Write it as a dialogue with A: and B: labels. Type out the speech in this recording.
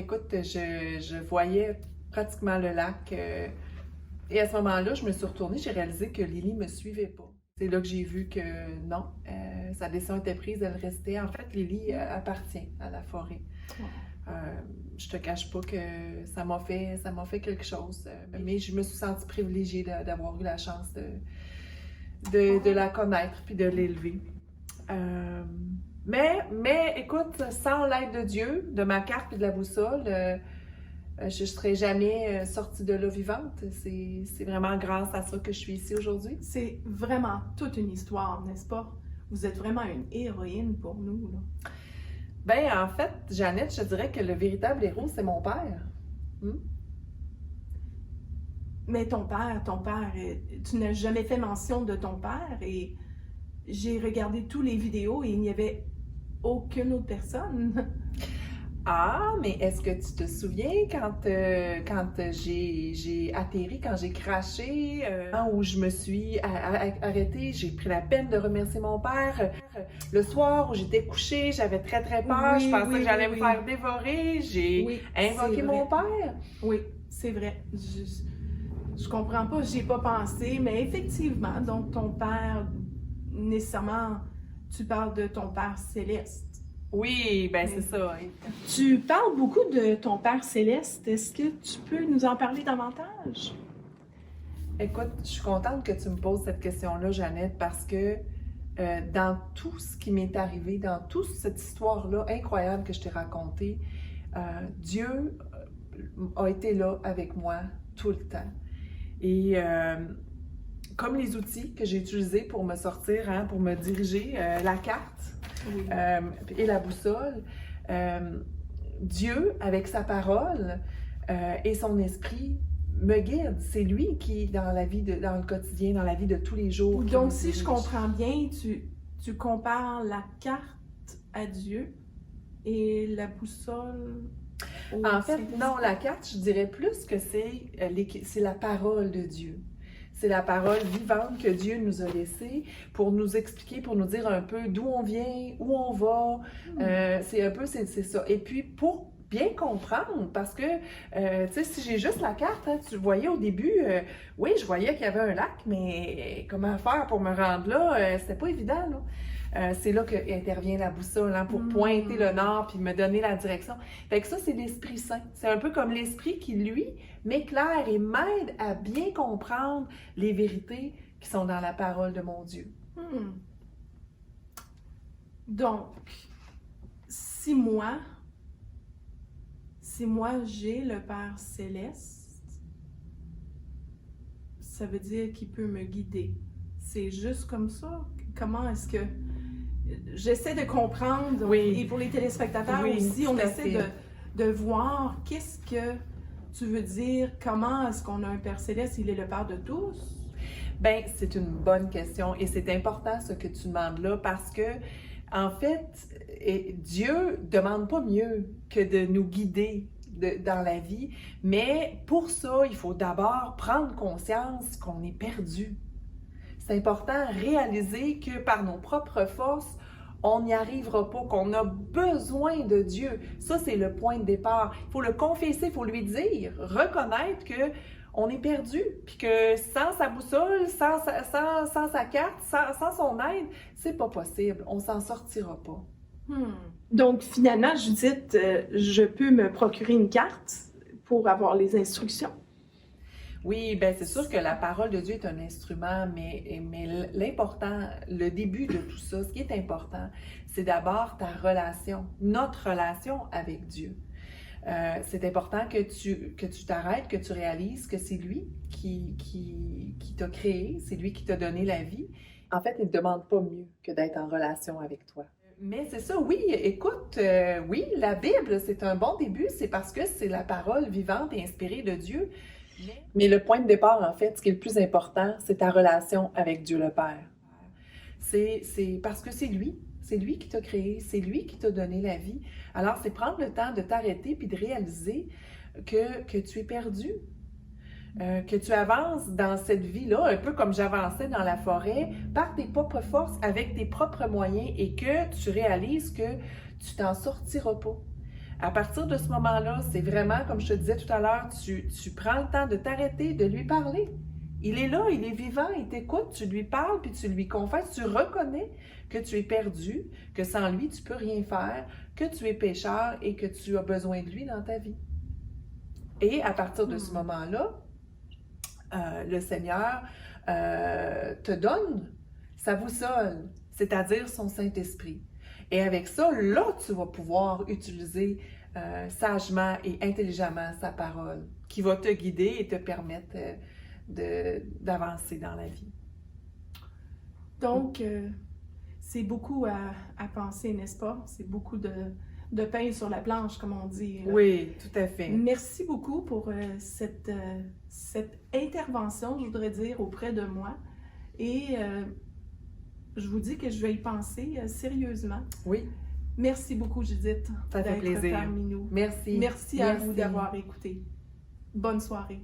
A: écoute, je voyais pratiquement le lac. Et à ce moment-là, je me suis retournée, j'ai réalisé que Lily me suivait pas. C'est là que j'ai vu que non, sa décision était prise, elle restait. En fait, Lily appartient à la forêt. Euh, je te cache pas que ça m'a fait quelque chose. Mais je me suis sentie privilégiée d'avoir eu la chance de la connaître puis de l'élever. Mais écoute, sans l'aide de Dieu, de ma carte et de la boussole, je ne serais jamais sortie de là vivante. C'est vraiment grâce à ça que je suis ici aujourd'hui.
B: C'est vraiment toute une histoire, n'est-ce pas? Vous êtes vraiment une héroïne pour nous, là.
A: Ben, en fait, Jeannette, je te dirais que le véritable héros, c'est mon père.
B: Mais ton père, tu n'as jamais fait mention de ton père et j'ai regardé tous les vidéos et il n'y avait aucune autre personne.
A: Ah, mais est-ce que tu te souviens quand j'ai atterri, quand j'ai craché, où je me suis arrêtée, j'ai pris la peine de remercier mon père. Le soir où j'étais couchée, j'avais très très peur, je pensais que j'allais me faire dévorer, j'ai invoqué mon père.
B: Oui, c'est vrai. Je comprends pas, j'y ai pas pensé, mais effectivement, donc ton père, nécessairement, tu parles de ton père céleste.
A: Oui, ben c'est ça.
B: Tu parles beaucoup de ton Père céleste. Est-ce que tu peux nous en parler davantage?
A: Écoute, je suis contente que tu me poses cette question-là, Jeannette, parce que dans tout ce qui m'est arrivé, dans toute cette histoire-là incroyable que je t'ai racontée, Dieu a été là avec moi tout le temps. Et comme les outils que j'ai utilisés pour me sortir, hein, pour me diriger, la carte, et la boussole, Dieu, avec sa parole et son esprit, me guide. C'est lui qui, dans le quotidien, dans la vie de tous les jours.
B: Donc, si je comprends bien, tu compares la carte à Dieu et la boussole au
A: En fait, non, la carte, je dirais plus que c'est la parole de Dieu. C'est la parole vivante que Dieu nous a laissée pour nous expliquer, pour nous dire un peu d'où on vient, où on va. C'est un peu, c'est ça. Et puis, pour bien comprendre, parce que, tu sais, si j'ai juste la carte, hein, tu voyais au début, oui, je voyais qu'il y avait un lac, mais comment faire pour me rendre là? C'était pas évident, là. C'est là qu'intervient la boussole, hein, pour pointer le nord puis me donner la direction. Fait que ça, c'est l'Esprit Saint. C'est un peu comme l'Esprit qui, lui, m'éclaire et m'aide à bien comprendre les vérités qui sont dans la parole de mon Dieu.
B: Donc, si moi j'ai le Père céleste, ça veut dire qu'il peut me guider. C'est juste comme ça? Comment est-ce que... J'essaie de comprendre, et pour les téléspectateurs aussi, on essaie de voir qu'est-ce que tu veux dire, comment est-ce qu'on a un Père céleste, il est le Père de tous?
A: Bien, c'est une bonne question et c'est important ce que tu demandes là parce que, en fait, Dieu ne demande pas mieux que de nous guider dans la vie, mais pour ça, il faut d'abord prendre conscience qu'on est perdu. C'est important de réaliser que par nos propres forces, on n'y arrivera pas, qu'on a besoin de Dieu. Ça, c'est le point de départ. Il faut le confesser, il faut lui dire, reconnaître qu'on est perdu, puis que sans sa boussole, sans sa carte, sans son aide, c'est pas possible. On s'en sortira pas.
B: Donc, finalement, Judith, je peux me procurer une carte pour avoir les instructions?
A: Oui, bien c'est sûr que la parole de Dieu est un instrument, mais l'important, le début de tout ça, ce qui est important, c'est d'abord ta relation, notre relation avec Dieu. C'est important que tu t'arrêtes, que tu réalises que c'est lui qui t'a créé, c'est lui qui t'a donné la vie. En fait, il ne demande pas mieux que d'être en relation avec toi. Mais c'est ça, oui, écoute, oui, la Bible, c'est un bon début, c'est parce que c'est la parole vivante et inspirée de Dieu. Mais le point de départ, en fait, ce qui est le plus important, c'est ta relation avec Dieu le Père. C'est parce que c'est lui qui t'a créé, c'est lui qui t'a donné la vie. Alors, c'est prendre le temps de t'arrêter puis de réaliser que tu es perdu, que tu avances dans cette vie-là, un peu comme j'avançais dans la forêt, par tes propres forces, avec tes propres moyens et que tu réalises que tu t'en sortiras pas. À partir de ce moment-là, c'est vraiment, comme je te disais tout à l'heure, tu prends le temps de t'arrêter, de lui parler. Il est là, il est vivant, il t'écoute, tu lui parles, puis tu lui confesses, tu reconnais que tu es perdu, que sans lui, tu peux rien faire, que tu es pécheur et que tu as besoin de lui dans ta vie. Et à partir de ce moment-là, le Seigneur te donne sa boussole, c'est-à-dire son Saint-Esprit. Et avec ça, là, tu vas pouvoir utiliser sagement et intelligemment sa parole, qui va te guider et te permettre d'avancer dans la vie.
B: Donc, c'est beaucoup à penser, n'est-ce pas? C'est beaucoup de pain sur la planche, comme on dit. Là.
A: Oui, tout à fait.
B: Merci beaucoup pour cette intervention, je voudrais dire, auprès de moi. Et je vous dis que je vais y penser sérieusement.
A: Oui.
B: Merci beaucoup, Judith,
A: ça fait plaisir.
B: Parmi nous.
A: Merci.
B: Merci à vous d'avoir écouté. Bonne soirée.